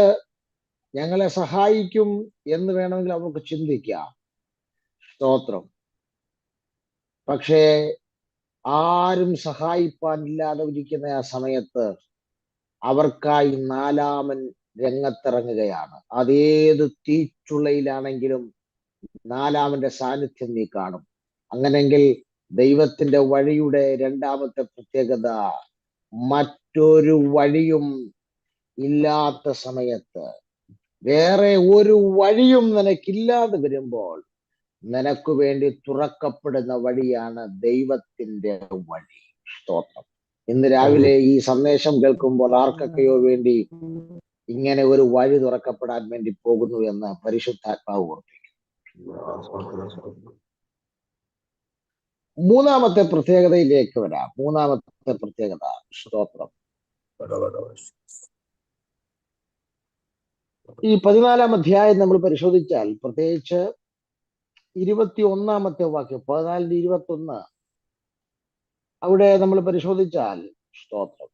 ഞങ്ങളെ സഹായിക്കും എന്ന് വേണമെങ്കിൽ അവർക്ക് ചിന്തിക്കാം. സ്തോത്രം. പക്ഷേ ആരും സഹായിപ്പാനില്ലാതെ ഇരിക്കുന്ന ആ സമയത്ത് അവർക്കായി നാലാമൻ രംഗത്തിറങ്ങുകയാണ്. അതേത് തീച്ചുളയിലാണെങ്കിലും നാലാമന്റെ സാന്നിധ്യം നീ കാണും. അങ്ങനെങ്കിൽ ദൈവത്തിന്റെ വഴിയുടെ രണ്ടാമത്തെ പ്രത്യേകത, മറ്റൊരു വഴിയും ഇല്ലാത്ത സമയത്ത്, വേറെ ഒരു വഴിയും നിനക്കില്ലാതെ വരുമ്പോൾ നിനക്ക് വേണ്ടി തുറക്കപ്പെടുന്ന വഴിയാണ് ദൈവത്തിന്റെ വഴി. സ്തോത്രം. ഇന്ന് രാവിലെ ഈ സന്ദേശം കേൾക്കുമ്പോൾ ആർക്കൊക്കെയോ വേണ്ടി ഇങ്ങനെ ഒരു വഴി തുറക്കപ്പെടാൻ വേണ്ടി പോകുന്നു എന്ന് പരിശുദ്ധാത്മാവ് ഓർപ്പിക്കും. മൂന്നാമത്തെ പ്രത്യേകതയിലേക്ക് വരാം. മൂന്നാമത്തെ പ്രത്യേകത, സ്തോത്രം. ഈ 14-ാം അധ്യായം നമ്മൾ പരിശോധിച്ചാൽ, പ്രത്യേകിച്ച് 21-ാമത്തെ വാക്യം, 14-21, അവിടെ നമ്മൾ പരിശോധിച്ചാൽ, സ്തോത്രം,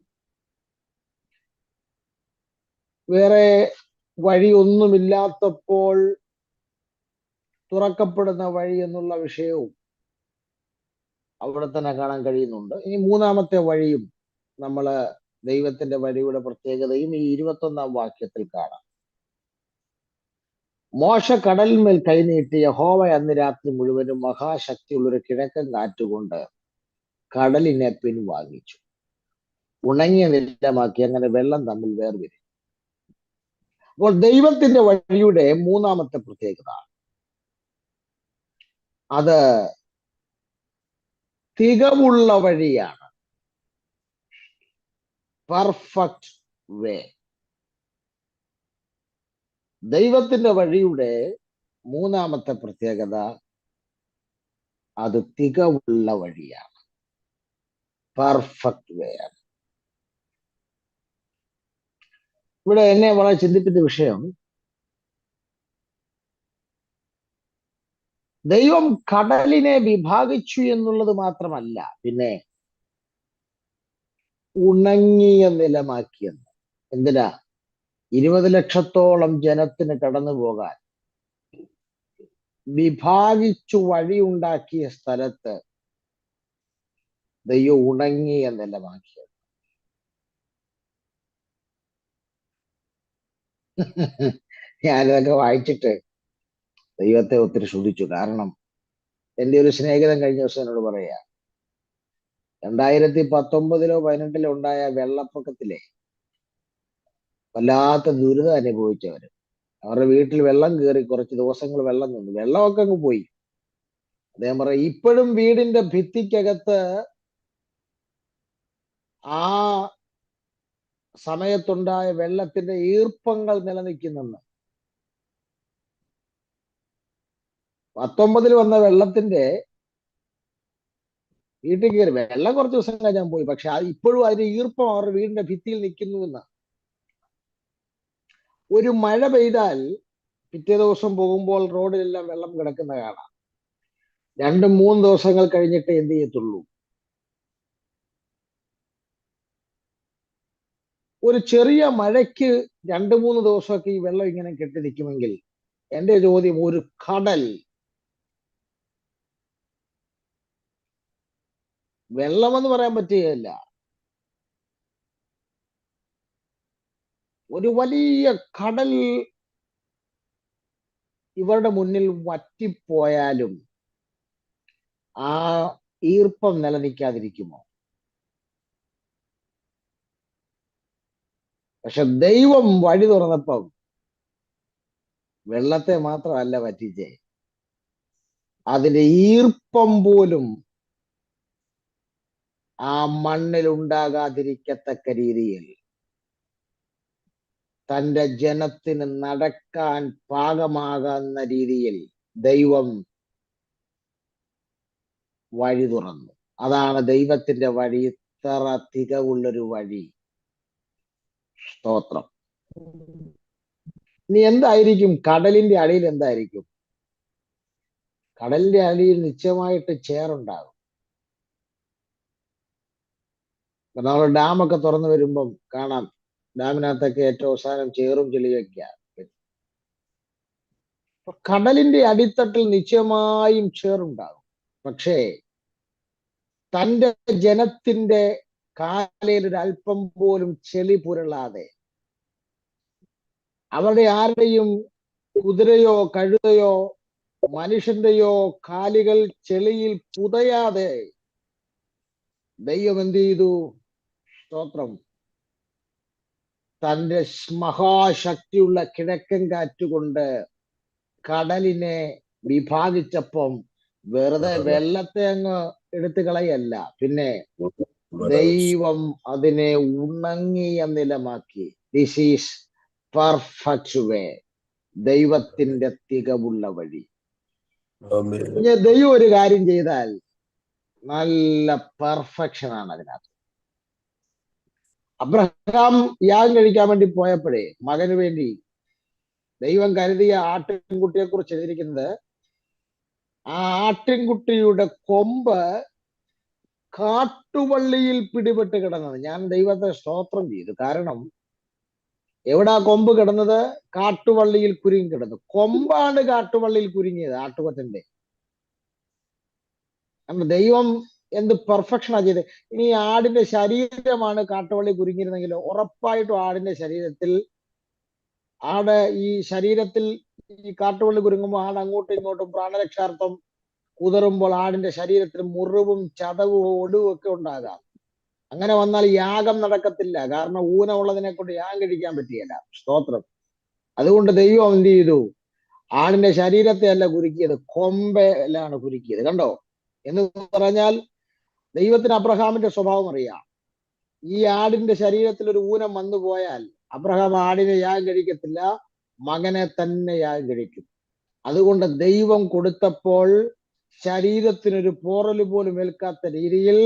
വേറെ വഴിയൊന്നുമില്ലാത്തപ്പോൾ തുറക്കപ്പെടുന്ന വഴി എന്നുള്ള വിഷയവും അവിടെ തന്നെ കാണാൻ കഴിയുന്നുണ്ട്. ഈ മൂന്നാമത്തെ വഴിയും നമ്മള് ദൈവത്തിന്റെ വഴിയുടെ പ്രത്യേകതയും ഈ 21-ാം വാക്യത്തിൽ കാണാം. മോശ കടലിന്മേൽ കൈനീട്ടി യഹോവ അന്ന് രാത്രി മുഴുവനും മഹാശക്തിയുള്ളൊരു കിഴക്കൻ കാറ്റുകൊണ്ട് കടലിനെ പിൻവാങ്ങിച്ചു, ഉണങ്ങിയ നിലമാക്കി, അങ്ങനെ വെള്ളം തമ്മിൽ വേർതിരിഞ്ഞു. അപ്പോൾ ദൈവത്തിന്റെ വഴിയുടെ മൂന്നാമത്തെ പ്രത്യേകത, അത് തികവുള്ള വഴിയാണ്. പെർഫെക്റ്റ് വേ. ദൈവത്തിന്റെ വഴിയുടെ മൂന്നാമത്തെ പ്രത്യേകത, അത് തികവുള്ള വഴിയാണ്, പെർഫെക്റ്റ് വേ ആണ്. ഇവിടെ എന്നെ വളരെ ചിന്തിപ്പിച്ച വിഷയം, ദൈവം കടലിനെ വിഭാഗിച്ചു എന്നുള്ളത് മാത്രമല്ല, പിന്നെ ഉണങ്ങിയ നിലമാക്കിയെന്ന്. എന്തിനാ? 20 ലക്ഷത്തോളം ജനത്തിന് കടന്നു പോകാൻ വിഭാഗിച്ചു വഴിയുണ്ടാക്കിയ സ്ഥലത്ത് ദൈവം ഉണങ്ങിയ നിലമാക്കിയത്. ഞാനിതൊക്കെ വായിച്ചിട്ട് ദൈവത്തെ ഒത്തിരി ശ്രദ്ധിച്ചു. കാരണം എൻ്റെ ഒരു സ്നേഹിതൻ കഴിഞ്ഞ ദിവസം എന്നോട് പറയാ, 2019 2018 ഉണ്ടായ വെള്ളപ്പൊക്കത്തിലെ വല്ലാത്ത ദുരിതം അനുഭവിച്ചവര്. അവരുടെ വീട്ടിൽ വെള്ളം കയറി, കുറച്ച് ദിവസങ്ങൾ വെള്ളം നിന്നു, വെള്ളമൊക്കെ അങ്ങ് പോയി. അദ്ദേഹം പറയാം, ഇപ്പോഴും വീടിന്റെ ഭിത്തിക്കകത്ത് ആ സമയത്തുണ്ടായ വെള്ളത്തിന്റെ ഈർപ്പങ്ങൾ നിലനിൽക്കുന്നെന്ന്. 19 വന്ന വെള്ളത്തിന്റെ വീട്ടിൽ കയറി, വെള്ളം കുറച്ച് ദിവസം കഴിഞ്ഞാൽ പോയി, പക്ഷെ അത് ഇപ്പോഴും അതിന്റെ ഈർപ്പം അവരുടെ വീടിന്റെ ഭിത്തിയിൽ നിൽക്കുന്നുവെന്ന്. ഒരു മഴ പെയ്താൽ പിറ്റേ ദിവസം പോകുമ്പോൾ റോഡിലെല്ലാം വെള്ളം കിടക്കുന്ന കാണാം. 2-3 ദിവസങ്ങൾ കഴിഞ്ഞിട്ട് എന്ത് ചെയ്യത്തുള്ളൂ. ഒരു ചെറിയ മഴയ്ക്ക് 2-3 ദിവസമൊക്കെ ഈ വെള്ളം ഇങ്ങനെ കെട്ടി നിൽക്കുമെങ്കിൽ, എന്റെ ചോദ്യം, ഒരു കടൽ വെള്ളമെന്ന് പറയാൻ പറ്റുകയില്ല, ഒരു വലിയ കടൽ ഇവരുടെ മുന്നിൽ വറ്റിപ്പോയാലും ആ ഈർപ്പം നിലനിൽക്കാതിരിക്കുമോ? പക്ഷെ ദൈവം വഴി തുറന്നപ്പം വെള്ളത്തെ മാത്രമല്ല വറ്റിച്ചേ, അതിന്റെ ഈർപ്പം പോലും ആ മണ്ണിൽ ഉണ്ടാകാതിരിക്കത്തക്ക രീതിയിൽ തന്റെ ജനത്തിന് നടക്കാൻ പാകമാകുന്ന രീതിയിൽ ദൈവം വഴി തുറന്നു. അതാണ് ദൈവത്തിന്റെ വഴി, ഇത്ര തികവുള്ളൊരു വഴി. സ്തോത്രം. ഇനി എന്തായിരിക്കും കടലിന്റെ അടിയിൽ? എന്തായിരിക്കും കടലിന്റെ അടിയിൽ? നിശ്ചയമായിട്ട് ചേറുണ്ടാകും. നമ്മൾ ഡാമൊക്കെ തുറന്നു വരുമ്പം കാണാം, ഡാമിനകത്തൊക്കെ ഏറ്റവും അവസാനം ചേറും ചെളിയൊക്കെയാണ്. കടലിന്റെ അടിത്തട്ടിൽ നിശ്ചയമായും ചേറുണ്ടാകും. പക്ഷേ തന്റെ ജനത്തിന്റെ കാലയിൽ ഒരു അല്പം പോലും ചെളി പുരളാതെ, അവരുടെ ആരുടെയും കുതിരയോ കഴുതയോ മനുഷ്യന്റെയോ കാലുകൾ ചെളിയിൽ പുതയാതെ ദൈവം എന്ത് ചെയ്തു? സ്തോത്രം. തന്റെ മഹാശക്തിയുള്ള കിഴക്കൻ കാറ്റുകൊണ്ട് കടലിനെ വിഭാഗിച്ചപ്പം വെറുതെ വെള്ളത്തെ അങ്ങ് എടുത്തു കളയല്ല, പിന്നെ ദൈവം അതിനെ ഉണങ്ങിയ നിലമാക്കി. ദിസ് ഈസ് പെർഫെക്റ്റ് വേ, ദൈവത്തിന്റെ തികവുള്ള വഴി. ദൈവം ഒരു കാര്യം ചെയ്താൽ നല്ല പെർഫെക്ഷൻ ആണ് അതിനകത്ത്. അബ്രഹാം യാഗം കഴിക്കാൻ വേണ്ടി പോയപ്പോഴേ മകന് വേണ്ടി ദൈവം കരുതിയ ആട്ടിൻകുട്ടിയെ കുറിച്ച് എഴുതിയിരിക്കുന്നത്, ആ ആട്ടിൻകുട്ടിയുടെ കൊമ്പ് കാട്ടുവള്ളിയിൽ പിടിപെട്ട് കിടന്നത്. ഞാൻ ദൈവത്തെ സ്തോത്രം ചെയ്തു. കാരണം എവിടാ കൊമ്പ് കിടന്നത്? കാട്ടുവള്ളിയിൽ കുരുങ്ങി കിടന്നു. കൊമ്പാണ് കാട്ടുവള്ളിയിൽ കുരുങ്ങിയത്, ആട്ടുകൊറ്റന്റെ. ദൈവം എന്ത് പെർഫെക്ഷനാ ചെയ്ത്. ഇനി ആടിന്റെ ശരീരമാണ് കാട്ടുവള്ളി കുരുങ്ങിയിരുന്നെങ്കിൽ ഉറപ്പായിട്ടും ആടിന്റെ ശരീരത്തിൽ, ആട് ഈ ശരീരത്തിൽ ഈ കാട്ടുവള്ളി കുരുങ്ങുമ്പോൾ ആട് അങ്ങോട്ടും ഇങ്ങോട്ടും പ്രാണരക്ഷാർത്ഥം കുതറുമ്പോൾ ആടിന്റെ ശരീരത്തിൽ മുറിവും ചതവും ഒടിവും ഒക്കെ ഉണ്ടാകാം. അങ്ങനെ വന്നാൽ യാഗം നടക്കത്തില്ല. കാരണം ഊനമുള്ളതിനെ കൊണ്ട് യാഗം കഴിക്കാൻ പറ്റിയല്ല. സ്തോത്രം. അതുകൊണ്ട് ദൈവം എന്ത് ചെയ്തു? ആടിന്റെ ശരീരത്തെ അല്ല കുരുക്കിയത്, കൊമ്പലാണ് കുരുക്കിയത്. കണ്ടോ? എന്ന് പറഞ്ഞാൽ ദൈവത്തിന് അബ്രഹാമിന്റെ സ്വഭാവം അറിയാം. ഈ ആടിന്റെ ശരീരത്തിൽ ഒരു ഊനം വന്നു പോയാൽ അബ്രഹാം ആടിനെ യാഗം കഴിക്കത്തില്ല, മകനെ തന്നെ യാഗം കഴിക്കും. അതുകൊണ്ട് ദൈവം കൊടുത്തപ്പോൾ ശരീരത്തിനൊരു പോറല് പോലും ഏൽക്കാത്ത രീതിയിൽ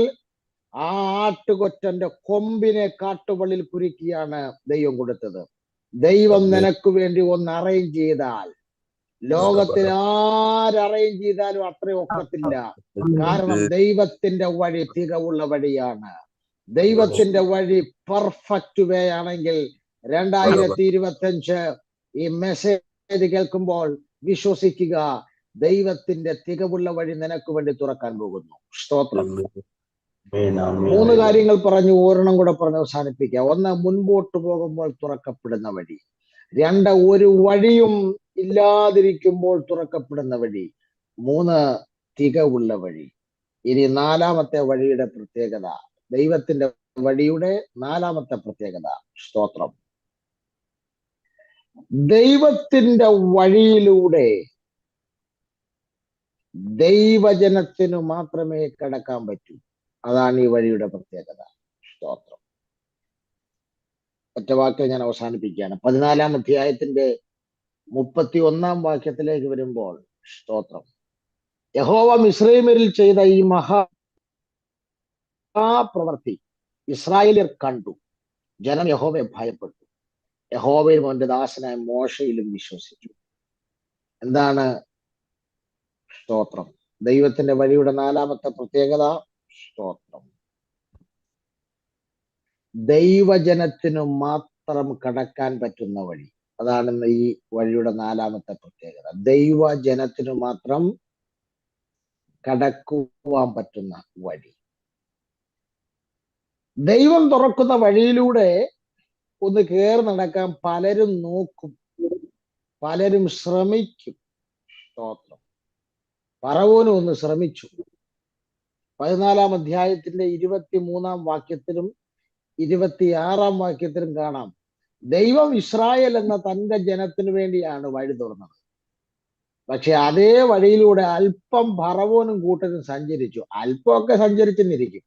ആ ആട്ടുകൊറ്റന്റെ കൊമ്പിനെ കാട്ടുപള്ളിയിൽ കുരുക്കിയാണ് ദൈവം കൊടുത്തത്. ദൈവം നിനക്ക് വേണ്ടി ഒന്ന് അറേഞ്ച് ചെയ്താൽ ലോകത്തിൽ ആരറേഞ്ച് ചെയ്താലും അത്രയും ഒക്കത്തില്ല. കാരണം ദൈവത്തിന്റെ വഴി തികവുള്ള വഴിയാണ്. ദൈവത്തിന്റെ വഴി പെർഫെക്റ്റ് വേ ആണെങ്കിൽ 2025 ഈ മെസ്സേജ് കേൾക്കുമ്പോൾ വിശ്വസിക്കുക, ദൈവത്തിന്റെ തികവുള്ള വഴി നിനക്ക് വേണ്ടി തുറക്കാൻ പോകുന്നു. സ്തോത്രം. 3 കാര്യങ്ങൾ പറഞ്ഞു, ഒരെണ്ണം കൂടെ പറഞ്ഞ് അവസാനിപ്പിക്കുക. 1, മുൻപോട്ട് പോകുമ്പോൾ തുറക്കപ്പെടുന്ന വഴി. 2, ഒരു വഴിയും ഇല്ലാതിരിക്കുമ്പോൾ തുറക്കപ്പെടുന്ന വഴി. 3, തികവുള്ള വഴി. ഇനി 4ാമത്തെ വഴിയുടെ പ്രത്യേകത, ദൈവത്തിന്റെ വഴിയുടെ 4ാമത്തെ പ്രത്യേകത. സ്തോത്രം. ദൈവത്തിന്റെ വഴിയിലൂടെ ദൈവജനത്തിനു മാത്രമേ കടക്കാൻ പറ്റൂ. അതാണ് ഈ വഴിയുടെ പ്രത്യേകത. സ്തോത്രം. ഒറ്റ വാക്കിൽ ഞാൻ അവസാനിപ്പിക്കുകയാണ്. 14-ാം അധ്യായത്തിന്റെ 31-ാം വാക്യത്തിലേക്ക് വരുമ്പോൾ, സ്തോത്രം, യഹോവ മിസ്രയീമ്യരിൽ ചെയ്ത ഈ മഹാപ്രവൃത്തി ഇസ്രായേലിയർ കണ്ടു. ജനം യഹോവയെ ഭയപ്പെട്ടു. യഹോവയും അവന്റെ ദാസനായ മോശയിലും വിശ്വസിച്ചു. എന്താണ്? സ്തോത്രം. ദൈവത്തിന്റെ വഴിയുടെ 4ാമത്തെ പ്രത്യേകത. സ്തോത്രം. ദൈവജനത്തിനു മാത്രം കടക്കാൻ പറ്റുന്ന വഴി. അതാണ് ഈ വഴിയുടെ 4ാമത്തെ പ്രത്യേകത. ദൈവജനത്തിനു മാത്രം കടക്കുവാൻ പറ്റുന്ന വഴി. ദൈവം തുറക്കുന്ന വഴിയിലൂടെ ഒന്ന് കയറി നടക്കാൻ പലരും നോക്കും, പലരും ശ്രമിക്കും. സ്തോത്രം. ഫറവോനും ഒന്ന് ശ്രമിച്ചു. 14-ാം അധ്യായത്തിന്റെ 23-ാം വാക്യത്തിലും 26-ാം വാക്യത്തിലും കാണാം, ദൈവം ഇസ്രായേൽ എന്ന തന്റെ ജനത്തിനു വേണ്ടിയാണ് വഴി തുറന്നത്. പക്ഷെ അതേ വഴിയിലൂടെ അല്പം ഫറവോനും കൂട്ടരും സഞ്ചരിച്ചു. അല്പമൊക്കെ സഞ്ചരിച്ചെന്നിരിക്കും,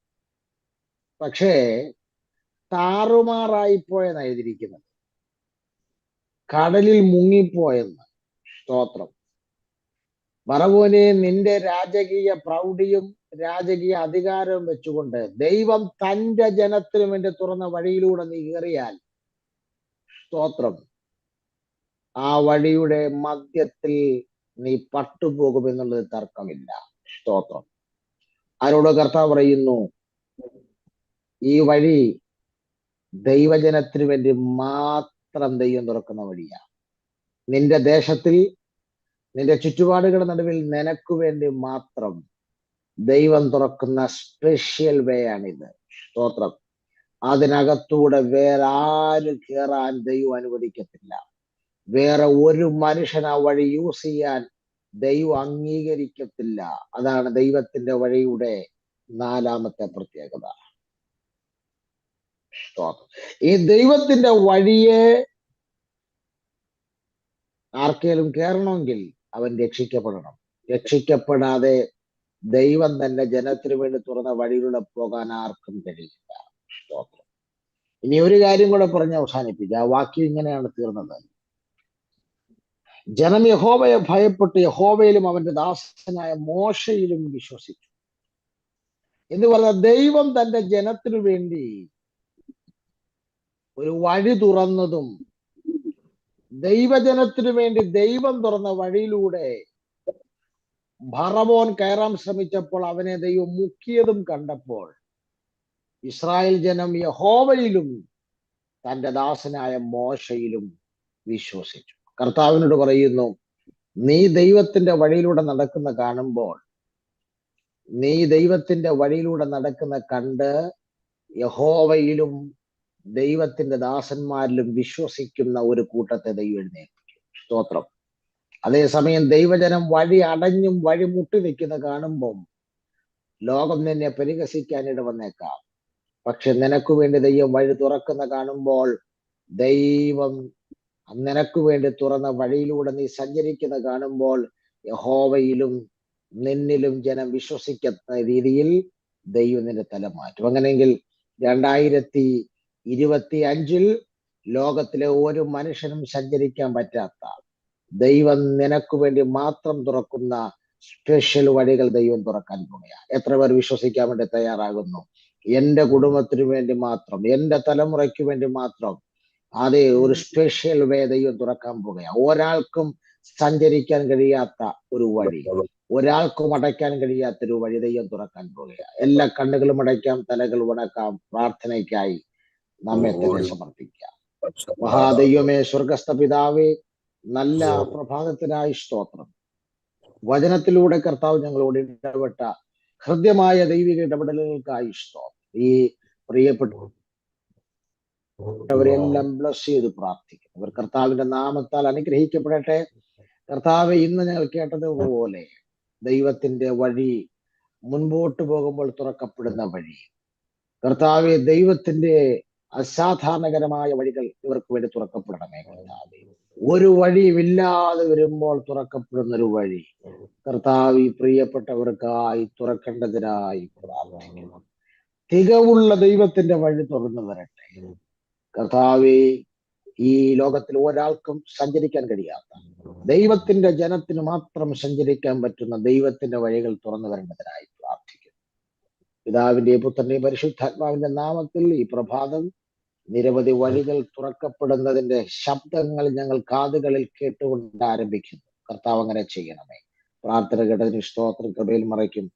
പക്ഷേ താറുമാറായിപ്പോയെന്ന് എഴുതിയിരിക്കുന്നത്, കടലിൽ മുങ്ങിപ്പോയെന്ന്. സ്തോത്രം. ഫറവോനെ, നിന്റെ രാജകീയ പ്രൗഢിയും രാജകീയ അധികാരവും വെച്ചുകൊണ്ട് ദൈവം തന്റെ ജനത്തിനു വേണ്ടി തുറന്ന വഴിയിലൂടെ നീ കയറിയാൽ, സ്തോത്രം, ആ വഴിയുടെ മധ്യത്തിൽ നീ പട്ടുപോകുമെന്നുള്ളത് തർക്കമില്ല. സ്തോത്രം. ആരോട് കർത്താവ് പറയുന്നു? ഈ വഴി ദൈവജനത്തിനു വേണ്ടി മാത്രം ദൈവം തുറക്കുന്ന വഴിയാണ്. നിന്റെ ദേശത്തിൽ, നിന്റെ ചുറ്റുപാടുകളുടെ നടുവിൽ നിനക്ക് വേണ്ടി മാത്രം ദൈവം തുറക്കുന്ന സ്പെഷ്യൽ വേ ആണിത്. സ്തോത്രം. അതിനകത്തൂടെ വേറെ ആരും കയറാൻ ദൈവം അനുവദിക്കത്തില്ല. വേറെ ഒരു മനുഷ്യൻ ആ വഴി യൂസ് ചെയ്യാൻ ദൈവം അംഗീകരിക്കത്തില്ല. അതാണ് ദൈവത്തിന്റെ വഴിയുടെ 4ാമത്തെ പ്രത്യേകത. ഈ ദൈവത്തിന്റെ വഴിയെ ആർക്കേലും കയറണമെങ്കിൽ അവൻ രക്ഷിക്കപ്പെടണം. രക്ഷിക്കപ്പെടാതെ ദൈവം തന്നെ ജനത്തിനു വേണ്ടി തുറന്ന വഴിയിലൂടെ പോകാൻ ആർക്കും കഴിയില്ല. സ്തോത്രം. ഇനി ഒരു കാര്യം കൂടെ പറഞ്ഞ് അവസാനിപ്പിക്കുക. ആ വാക്യം ഇങ്ങനെയാണ് തീർന്നത്. ജനം യഹോവയെ ഭയപ്പെട്ട് യഹോവയിലും അവന്റെ ദാസനായ മോശയിലും വിശ്വസിച്ചു എന്ന് പറഞ്ഞ ദൈവം തന്റെ ജനത്തിനു വേണ്ടി ഒരു വഴി തുറന്നതും, ദൈവജനത്തിനു വേണ്ടി ദൈവം തുറന്ന വഴിയിലൂടെ ഫറവോൻ കയറാൻ ശ്രമിച്ചപ്പോൾ അവനെ ദൈവം മുക്കിയതും കണ്ടപ്പോൾ ഇസ്രായേൽ ജനം യഹോവയിലും തന്റെ ദാസനായ മോശയിലും വിശ്വസിച്ചു. കർത്താവിനോട് പറയുന്നു, നീ ദൈവത്തിന്റെ വഴിയിലൂടെ നടക്കുന്ന കാണുമ്പോൾ, നീ ദൈവത്തിന്റെ വഴിയിലൂടെ നടക്കുന്ന കണ്ട് യഹോവയിലും ദൈവത്തിന്റെ ദാസന്മാരിലും വിശ്വസിക്കുന്ന ഒരു കൂട്ടത്തെ ദൈവം എഴുന്നേൽപ്പിക്കും. സ്തോത്രം. അതേസമയം ദൈവജനം വഴി അടഞ്ഞും വഴി മുട്ടി നിൽക്കുന്ന കാണുമ്പോൾ ലോകം നിന്നെ പരിഹസിക്കാൻ ഇടവന്നേക്കാം. പക്ഷെ നിനക്ക് വേണ്ടി ദൈവം വഴി തുറക്കുന്ന കാണുമ്പോൾ, ദൈവം നിനക്ക് വേണ്ടി തുറന്ന വഴിയിലൂടെ നീ സഞ്ചരിക്കുന്ന കാണുമ്പോൾ യഹോവയിലും നിന്നിലും ജനം വിശ്വസിക്കുന്ന രീതിയിൽ ദൈവം നിന്റെ തല മാറ്റും. അങ്ങനെയെങ്കിൽ 2025 ലോകത്തിലെ ഒരു മനുഷ്യനും സഞ്ചരിക്കാൻ പറ്റാത്ത ദൈവം നിനക്ക് വേണ്ടി മാത്രം തുറക്കുന്ന സ്പെഷ്യൽ വഴികൾ ദൈവം തുറക്കാൻ പോകുകയാണ്. എത്ര പേർ വിശ്വസിക്കാൻ വേണ്ടി തയ്യാറാകുന്നു? എന്റെ കുടുംബത്തിന് വേണ്ടി മാത്രം, എന്റെ തലമുറയ്ക്ക് വേണ്ടി മാത്രം അതേ ഒരു സ്പെഷ്യൽ വേ ദൈവം തുറക്കാൻ പോകുകയാണ്. ഒരാൾക്കും സഞ്ചരിക്കാൻ കഴിയാത്ത ഒരു വഴി, ഒരാൾക്കും അടയ്ക്കാൻ കഴിയാത്തൊരു വഴി ദൈവം തുറക്കാൻ പോകുകയാണ്. എല്ലാ കണ്ണുകളും അടയ്ക്കാം, തലകൾ ഉണക്കാം. പ്രാർത്ഥനയ്ക്കായി നമ്മെ തന്നെ സമർപ്പിക്കാം. മഹാദൈവമേ, സ്വർഗസ്ഥ പിതാവേ, നല്ല പ്രഭാതത്തിനായി സ്തോത്രം. വചനത്തിലൂടെ കർത്താവ് ഞങ്ങളോട് ഇടപെട്ട ഹൃദ്യമായ ദൈവിക ഇടപെടലുകൾക്കായി സ്തോത്രം. ഈ പ്രിയപ്പെട്ടവരെല്ലാം ബ്ലസ് ചെയ്ത് പ്രാർത്ഥിക്കുന്നു. അവർ കർത്താവിന്റെ നാമത്താൽ അനുഗ്രഹിക്കപ്പെടട്ടെ. കർത്താവ്, ഇന്ന് ഞങ്ങൾ കേട്ടതുപോലെ ദൈവത്തിന്റെ വഴി, മുൻപോട്ട് പോകുമ്പോൾ തുറക്കപ്പെടുന്ന വഴി, കർത്താവെ, ദൈവത്തിന്റെ അസാധാരണകരമായ വഴികൾ ഇവർക്ക് വേണ്ടി തുറക്കപ്പെടണമേ കർത്താവെ. ഒരു വഴിയുമില്ലാതെ വരുമ്പോൾ തുറക്കപ്പെടുന്ന ഒരു വഴി കർത്താവ് ഈ പ്രിയപ്പെട്ടവർക്കായി തുറക്കേണ്ടതിനായി പ്രാർത്ഥിക്കുന്നു. തികവുള്ള ദൈവത്തിന്റെ വഴി തുറന്നു വരട്ടെ കർത്താവെ. ഈ ലോകത്തിൽ ഒരാൾക്കും സഞ്ചരിക്കാൻ കഴിയാത്ത, ദൈവത്തിന്റെ ജനത്തിന് മാത്രം സഞ്ചരിക്കാൻ പറ്റുന്ന ദൈവത്തിന്റെ വഴികൾ തുറന്നു വരേണ്ടതിനായി പ്രാർത്ഥിക്കുന്നു. പിതാവിന്റെ, പുത്രന്റെ, പരിശുദ്ധാത്മാവിന്റെ നാമത്തിൽ ഈ പ്രഭാതം നിരവധി വഴികൾ തുറക്കപ്പെടുന്നതിന്റെ ശബ്ദങ്ങൾ ഞങ്ങൾ കാതുകളിൽ കേട്ടുകൊണ്ട് ആരംഭിക്കുന്നു. കർത്താവ് അങ്ങനെ ചെയ്യണമേ. പ്രാർത്ഥന കേട്ടതിന് സ്തോത്രം. കൃപയിൽ മറയ്ക്കും.